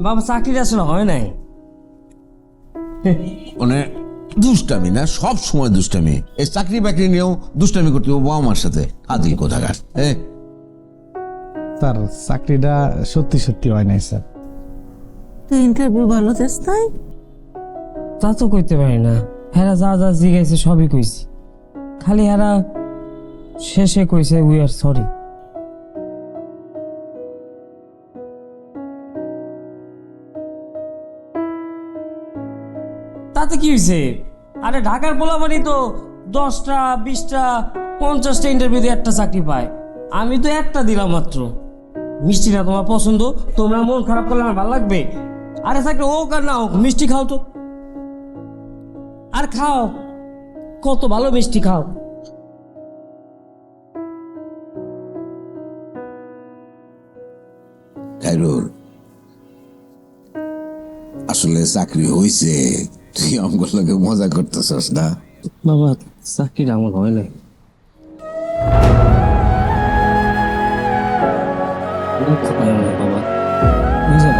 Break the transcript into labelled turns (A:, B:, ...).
A: বাবা চাকরিটা আসলে হয় নাই।
B: মানে দুষ্টামি না, সব সময় দুষ্টামি। এই চাকরি বাকরি নিয়েও দুষ্টামি করতে হবে বাবা মার সাথে। আদিল কোথাকার।
C: স্যার চাকরিটা সত্যি সত্যি হয় নাই স্যার।
D: তুই ইন্টারভিউ ভালো দিস নাই?
A: তা তো কইতে পারি না, হেরা যা যা জিজ্ঞাসা সবই কইছি, খালি হেরা শেষে কইছে উই আর সরি। তাতে কি হয়েছে? আরে ঢাকার পোলাপানি তো 10টা 20টা 50টা ইন্টারভিউ দিয়ে একটা চাকরি পায়, আমি তো একটা দিলাম মাত্র। মিষ্টি না তোমার পছন্দ, তোমরা মন খারাপ করলে আমার ভালো লাগবে? আরে চাকরি হোক আর না হোক মিষ্টি খাও তো, আর খাও, কত ভালো মিষ্টি খাও।
B: খাইরুল, আসলে চাকরি হইছে, তুই আমার লোকে মজা করতেছস না?
A: বাবা চাকরিটা আমার হয় নাই। বাবা বুঝে